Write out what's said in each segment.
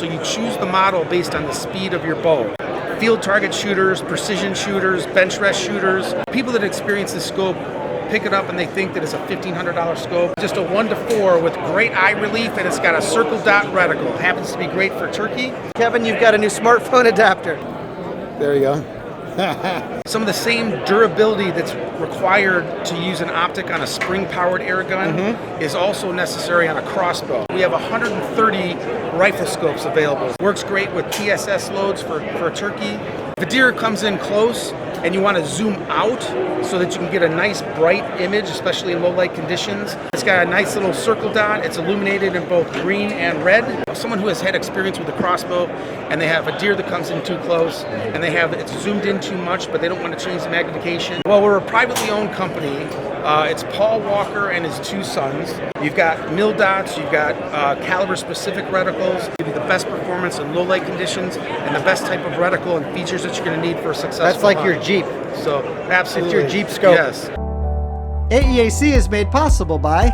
so you choose the model based on the speed of your bow. Field target shooters, precision shooters, bench rest shooters. People that experience this scope pick it up and they think that it's a $1,500 scope. Just a 1:4 with great eye relief, and it's got a circle dot reticle. Happens to be great for turkey. Kevin, you've got a new smartphone adapter. There you go. Some of the same durability that's required to use an optic on a spring-powered air gun is also necessary on a crossbow. We have 130 rifle scopes available. Works great with TSS loads for turkey. If a deer comes in close and you want to zoom out so that you can get a nice bright image, especially in low light conditions. It's got a nice little circle dot. It's illuminated in both green and red. Someone who has had experience with a crossbow and they have a deer that comes in too close and it's zoomed in too much, but they don't want to change the magnification. Well, we're a privately owned company. It's Paul Walker and his two sons. You've got mil dots, you've got caliber specific reticles, give you the best performance in low light conditions and the best type of reticle and features that you're going to need for a successful That's like hunt. your Jeep. So absolutely. It's your Jeep scope. Yes. AEAC is made possible by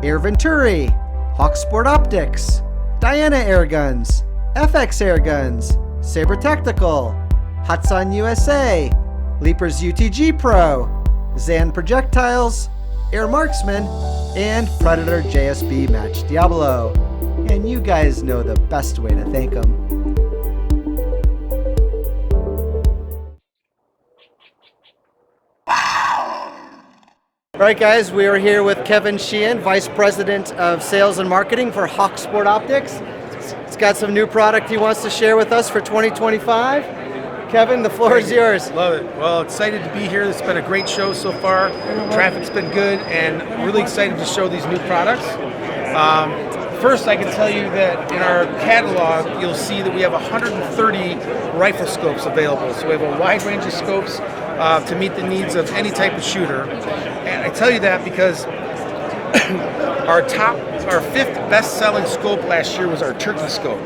Air Venturi, Hawke Sport Optics, Diana Air Guns, FX Air Guns, Sabre Tactical, Hudson USA, Leapers UTG Pro, Zan Projectiles, Air Marksman, and Predator JSB Match Diablo. And you guys know the best way to thank them. All right, guys, we are here with Kevin Sheehan, Vice President of Sales and Marketing for Hawke Sport Optics. He's got some new product he wants to share with us for 2025. Kevin, the floor is yours. Love it. Well, excited to be here. It's been a great show so far. Traffic's been good, and really excited to show these new products. First, I can tell you that in our catalog, you'll see that we have 130 rifle scopes available. So we have a wide range of scopes to meet the needs of any type of shooter. And I tell you that because our fifth best-selling scope last year was our turkey scope,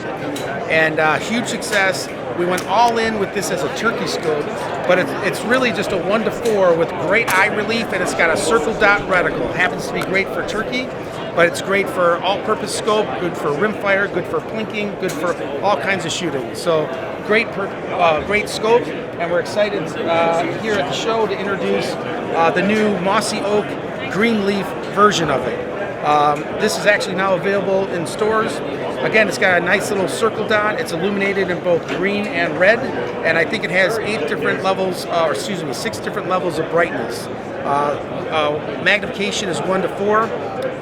and huge success. We went all in with this as a turkey scope, but it's really just a 1:4 with great eye relief, and it's got a circle dot reticle. Happens to be great for turkey, but it's great for all-purpose scope, good for rimfire, good for plinking, good for all kinds of shooting. So great scope, and we're excited here at the show to introduce the new Mossy Oak green leaf version of it. This is actually now available in stores. Again, it's got a nice little circle dot. It's illuminated in both green and red, and I think it has 6 different levels of brightness. Magnification is 1:4.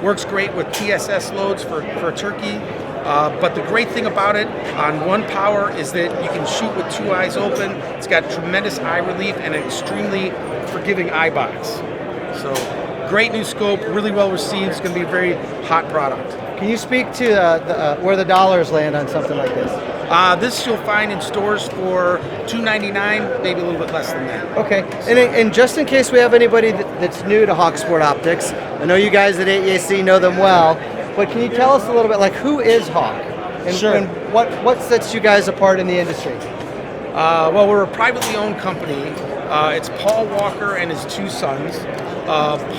Works great with TSS loads for turkey. But the great thing about it on one power is that you can shoot with 2 eyes open. It's got tremendous eye relief and an extremely forgiving eye box. So great new scope, really well received. It's going to be a very hot product. Can you speak to where the dollars land on something like this? This you'll find in stores for $2.99, maybe a little bit less than that. Okay, and just in case we have anybody that's new to Hawke Sport Optics, I know you guys at AEAC know them well, but can you tell us a little bit, like, who is Hawke? And, Sure. And what sets you guys apart in the industry? Well, we're a privately owned company. It's Paul Walker and his two sons.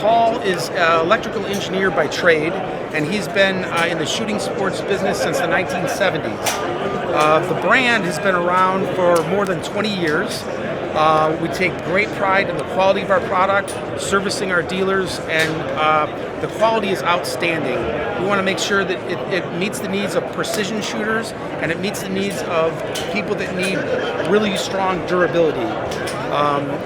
Paul is an electrical engineer by trade, and he's been in the shooting sports business since the 1970s. The brand has been around for more than 20 years. We take great pride in the quality of our product, servicing our dealers, and the quality is outstanding. We want to make sure that it meets the needs of precision shooters, and it meets the needs of people that need really strong durability.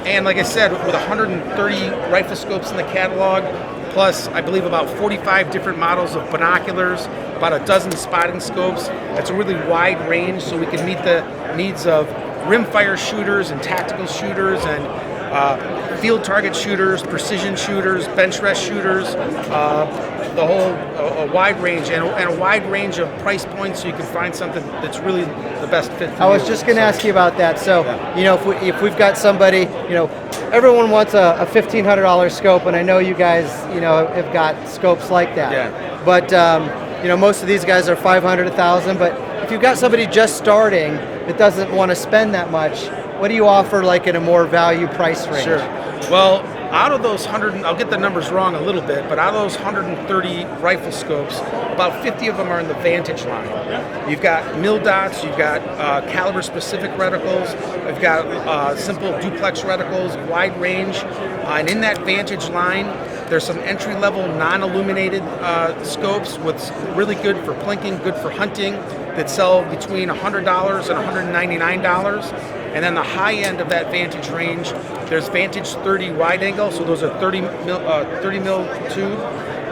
And like I said, with 130 rifle scopes in the catalog, plus I believe about 45 different models of binoculars, about a dozen spotting scopes. It's a really wide range, so we can meet the needs of rimfire shooters and tactical shooters and field target shooters, precision shooters, bench rest shooters, the whole a wide range and a wide range of price points, so you can find something that's really the best fit for you. I was just going to ask you about that. So, you know, if we've got somebody, you know, everyone wants a $1,500 scope, and I know you guys, you know, have got scopes like that. Yeah. But you know, most of these guys are $500, $1,000. But if you've got somebody just starting that doesn't want to spend that much, what do you offer, like, in a more value price range? Sure. Well, out of those 100, I'll get the numbers wrong a little bit, but out of those 130 rifle scopes, about 50 of them are in the Vantage line. You've got mil dots, you've got caliber specific reticles, you've got simple duplex reticles, wide range, and in that Vantage line, there's some entry-level non-illuminated scopes, what's really good for plinking, good for hunting, that sell between $100 and $199. And then the high end of that Vantage range, there's Vantage 30 wide angle, so those are 30 mil tube,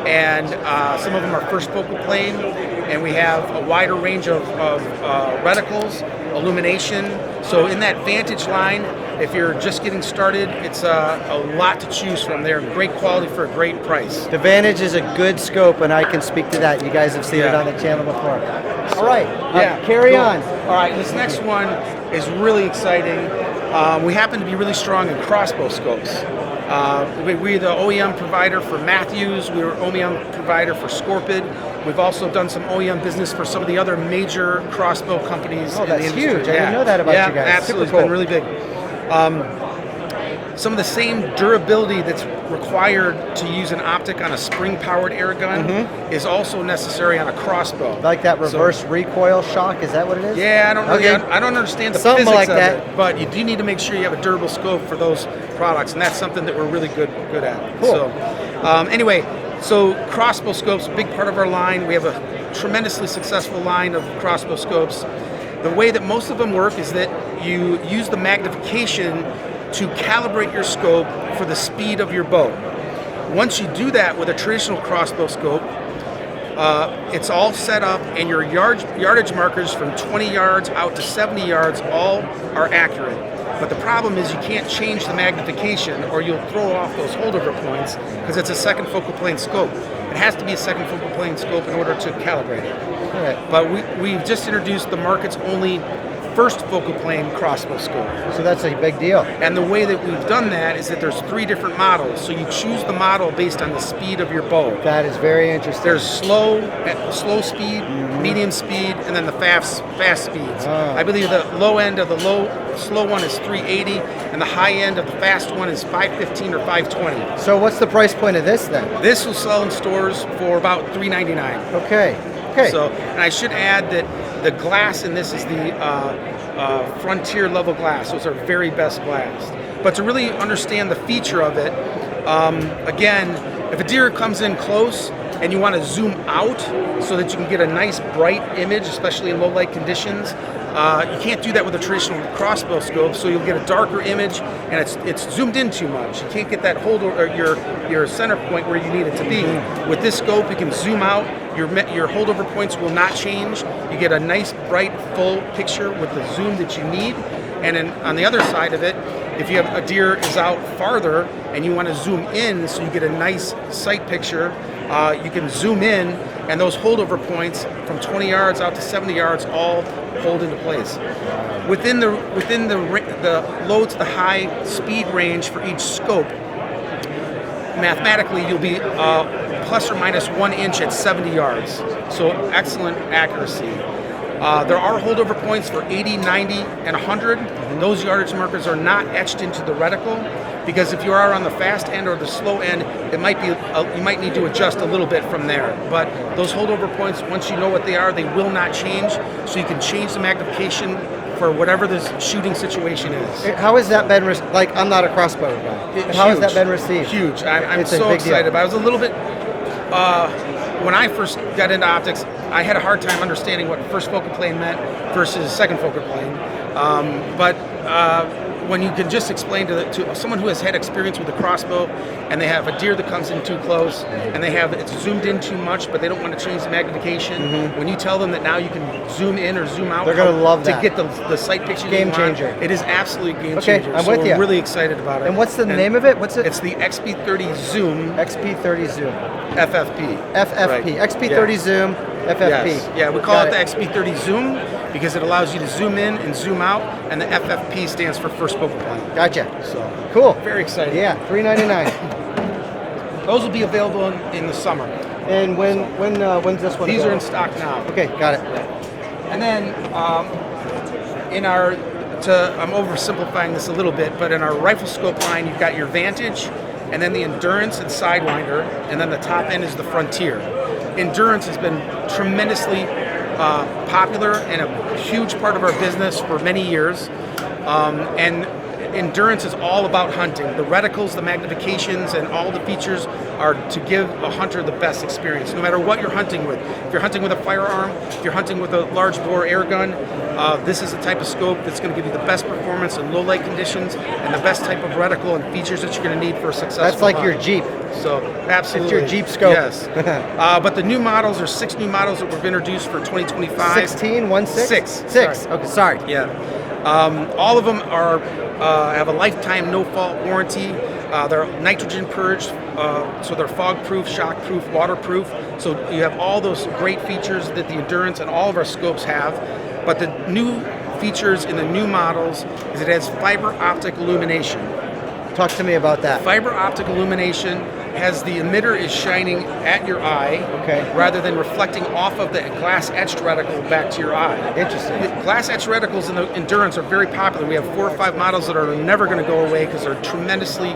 and some of them are first focal plane, and we have a wider range of reticles, illumination. So in that Vantage line, if you're just getting started, it's a lot to choose from there. Great quality for a great price. The Vantage is a good scope, and I can speak to that. You guys have seen it on the channel before. All right, carry on. All right, this next one is really exciting. We happen to be really strong in crossbow scopes. We're the OEM provider for Matthews. We're OEM provider for Scorpid. We've also done some OEM business for some of the other major crossbow companies in the industry. Huge. I didn't know that about you guys. Absolutely. It's been really big. Some of the same durability that's required to use an optic on a spring-powered air gun is also necessary on a crossbow. Like that reverse recoil shock, is that what it is? Yeah, I don't really, I don't understand the something physics like of that. it, but you do need to make sure you have a durable scope for those products, and that's something that we're really good at. Cool. So, anyway, so crossbow scopes, a big part of our line. We have a tremendously successful line of crossbow scopes. The way that most of them work is that you use the magnification to calibrate your scope for the speed of your bow. Once you do that with a traditional crossbow scope, it's all set up, and your yardage markers from 20 yards out to 70 yards all are accurate. But the problem is you can't change the magnification, or you'll throw off those holdover points because it's a second focal plane scope. It has to be a second focal plane scope in order to calibrate it. Right. But we've just introduced the market's only first focal plane crossbow scope. So that's a big deal. And the way that we've done that is that there's 3 different models. So you choose the model based on the speed of your bow. That is very interesting. There's slow speed, medium speed, and then the fast speeds. I believe the low end of the slow one is 380, and the high end of the fast one is 515 or 520. So what's the price point of this then? This will sell in stores for about $399. Okay. So, and I should add that the glass in this is the Frontier level glass. Those are very best glass. But to really understand the feature of it, again, if a deer comes in close and you want to zoom out so that you can get a nice bright image, especially in low light conditions, you can't do that with a traditional crossbow scope, so you'll get a darker image, and it's zoomed in too much. You can't get that your center point where you need it to be. With this scope, you can zoom out. Your holdover points will not change. You get a nice, bright, full picture with the zoom that you need. And then on the other side of it, if you have a deer is out farther and you want to zoom in so you get a nice sight picture, you can zoom in, and those holdover points from 20 yards out to 70 yards all hold into place. Within the low to the high speed range for each scope, mathematically you'll be plus or minus 1 inch at 70 yards. So excellent accuracy. There are holdover points for 80, 90, and 100. Those yardage markers are not etched into the reticle, because if you are on the fast end or the slow end, it might be you might need to adjust a little bit from there. But those holdover points, once you know what they are, they will not change. So you can change the magnification for whatever the shooting situation is. How has that been? Like, I'm not a crossbow guy. How has that been received? Huge. I'm so excited. I was a little bit. When I first got into optics, I had a hard time understanding what first focal plane meant versus second focal plane. But when you can just explain to someone who has had experience with a crossbow, and they have a deer that comes in too close, and it's zoomed in too much, but they don't want to change the magnification. When you tell them that now you can zoom in or zoom out, they're going to love that to get the sight picture. Game changer. It is absolutely game changer. Okay, I'm with you. We're really excited about it. And what's the name of it? What's it? It's the XB30 Zoom. XB30 Zoom. FFP. FFP. Right. XB30 Zoom. FFP. Yes. Yeah, we call it the XB30 Zoom because it allows you to zoom in and zoom out, and the FFP stands for first focal plane. Gotcha. So cool. Very exciting. Yeah, $399. Those will be available in the summer. And when's this one? These are in stock now. Okay, got it. And then I'm oversimplifying this a little bit, but in our rifle scope line, you've got your Vantage, and then the Endurance and Sidewinder, and then the top end is the Frontier. Endurance has been tremendously popular and a huge part of our business for many years. And Endurance is all about hunting. The reticles, the magnifications, and all the features are to give a hunter the best experience, no matter what you're hunting with. If you're hunting with a firearm, if you're hunting with a large bore air gun, this is the type of scope that's going to give you the best performance in low light conditions and the best type of reticle and features that you're going to need for a successful That's like hunt. your Jeep. So absolutely, it's your Jeep scope. Yes, but the new models are 6 new models that we've introduced for 2025. 16, 1 6? Six. 6. Sorry. Okay, sorry. Yeah. All of them are have a lifetime no-fault warranty. They're nitrogen purged, so they're fog-proof, shock-proof, waterproof. So you have all those great features that the Endurance and all of our scopes have. But the new features in the new models is it has fiber optic illumination. Talk to me about that. Fiber optic illumination has the emitter is shining at your eye, rather than reflecting off of the glass etched reticle back to your eye. Interesting. The glass etched reticles in the Endurance are very popular. We have 4 or 5 models that are never going to go away because they're tremendously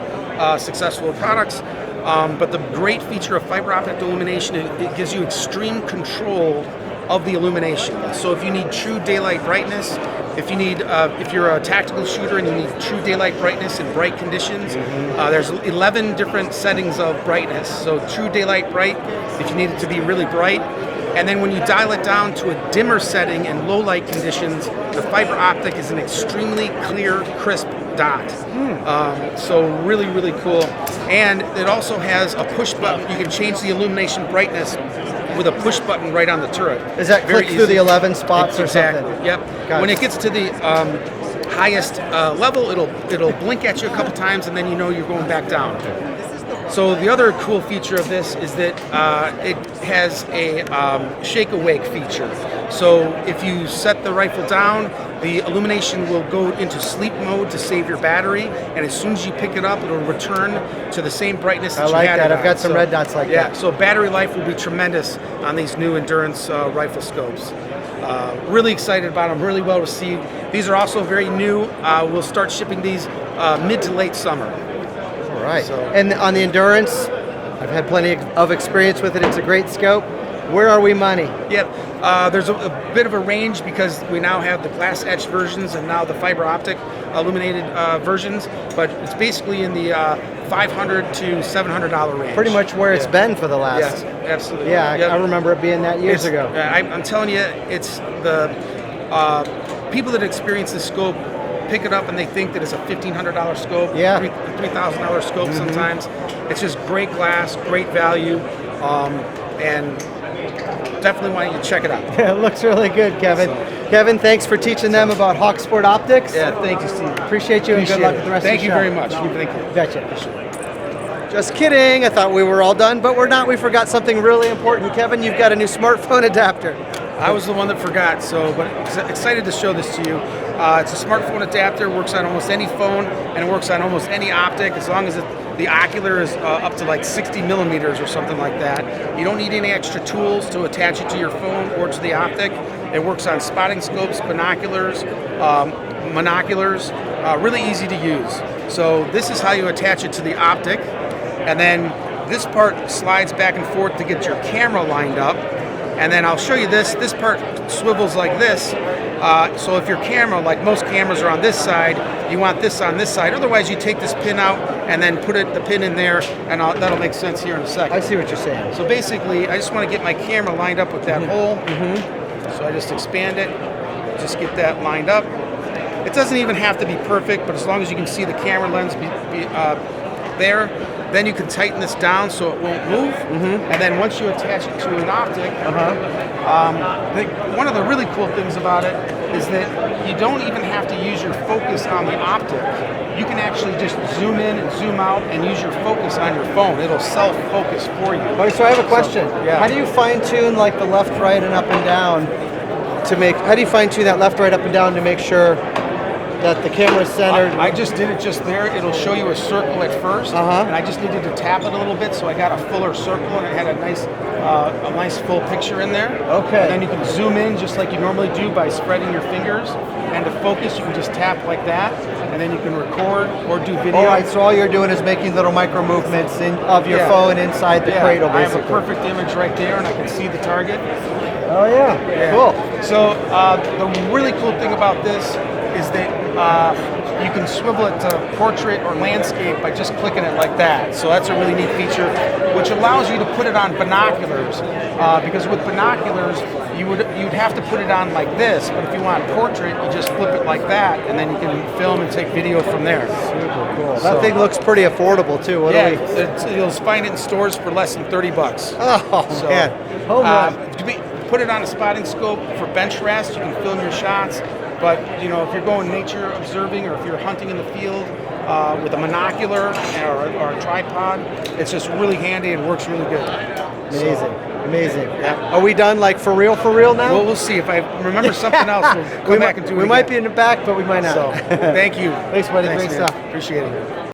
successful products. But the great feature of fiber optic illumination, it gives you extreme control of the illumination. So if you need true daylight brightness, if you need, if you're a tactical shooter and you need true daylight brightness in bright conditions, there's 11 different settings of brightness. So true daylight bright, if you need it to be really bright. And then when you dial it down to a dimmer setting in low light conditions, the fiber optic is an extremely clear, crisp dot. So really, really cool. And it also has a push button. You can change the illumination brightness with a push button right on the turret. Is that Very click through easy. the 11 spots or Exactly. something? Yep. Got When it. it gets to the highest level, it'll blink at you a couple times, and then you know you're going back down. So the other cool feature of this is that it has a shake awake feature. So if you set the rifle down, the illumination will go into sleep mode to save your battery, and as soon as you pick it up, it'll return to the same brightness that I you like had that. it I've on. got some red dots like yeah, that. so battery life will be tremendous on these new Endurance rifle scopes. Really excited about them, really well received. These are also very new. We'll start shipping these mid to late summer. All right. So- And on the Endurance, I've had plenty of experience with it. It's a great scope. Where are we money? Yep. There's a bit of a range because we now have the glass etched versions and now the fiber optic illuminated versions, but it's basically in the $500 to $700 range. Pretty much where it's been for the last. Yes, absolutely. Yeah, Yep. I remember it being that years ago. I'm telling you, it's the people that experience this scope pick it up and they think that it's a $1,500 scope, Yeah. $3,000 scope sometimes. It's just great glass, great value, and definitely want you to check it out. It looks really good, Kevin. Kevin, thanks for teaching them about Hawke Sport Optics. Yeah, thank you, Steve. Appreciate you and good luck with the rest Thank of the you show. very much. Thank you. Betcha. Just kidding. I thought we were all done, but we're not. We forgot something really important. Kevin, you've got a new smartphone adapter. I was the one that forgot, but excited to show this to you. It's a smartphone adapter, works on almost any phone, and it works on almost any optic as long as the ocular is up to like 60 millimeters or something like that. You don't need any extra tools to attach it to your phone or to the optic. It works on spotting scopes, binoculars, monoculars, really easy to use. So this is how you attach it to the optic, and then this part slides back and forth to get your camera lined up. And then I'll show you this. This part swivels like this. So if your camera, like most cameras are on this side, you want this on this side. Otherwise, you take this pin out and then put the pin in there, and that'll make sense here in a second. I see what you're saying. So basically, I just want to get my camera lined up with that hole. So I just expand it, just get that lined up. It doesn't even have to be perfect, but as long as you can see the camera lens there, then you can tighten this down so it won't move. And then once you attach it to an optic, one of the really cool things about it is that you don't even have to use your focus on the optic. You can actually just zoom in and zoom out and use your focus on your phone. It'll self-focus for you. Okay, so I have a question. yeah. How do you fine-tune like the left, right, and up and down how do you fine-tune that left, right, up and down to make sure that the camera's centered? I just did it just there. It'll show you a circle at first, and I just needed to tap it a little bit, so I got a fuller circle, and it had a nice full picture in there. Okay. And then you can zoom in just like you normally do by spreading your fingers, and to focus, you can just tap like that, and then you can record or do video. All right, so all you're doing is making little micro movements of your Yeah. phone inside the cradle, I have basically. a perfect image right there, and I can see the target. Oh yeah, cool. So the really cool thing about this is that you can swivel it to portrait or landscape by just clicking it like that. So that's a really neat feature, which allows you to put it on binoculars. Because with binoculars, you'd have to put it on like this, but if you want portrait, you just flip it like that, and then you can film and take video from there. Super cool. That thing looks pretty affordable too. What do we... you'll find it in stores for less than $30. Oh So, man, home run. Put it on a spotting scope for bench rest. You can film your shots. But you know, if you're going nature observing, or if you're hunting in the field with a monocular or a tripod, it's just really handy and works really good. Amazing, amazing. Yeah. Are we done, like for real now? Well, we'll see. If I remember something else, we'll come back and do it. We might be in the back, but we might not. So, thank you. Thanks, buddy. Thanks, Great man. stuff. Appreciate it.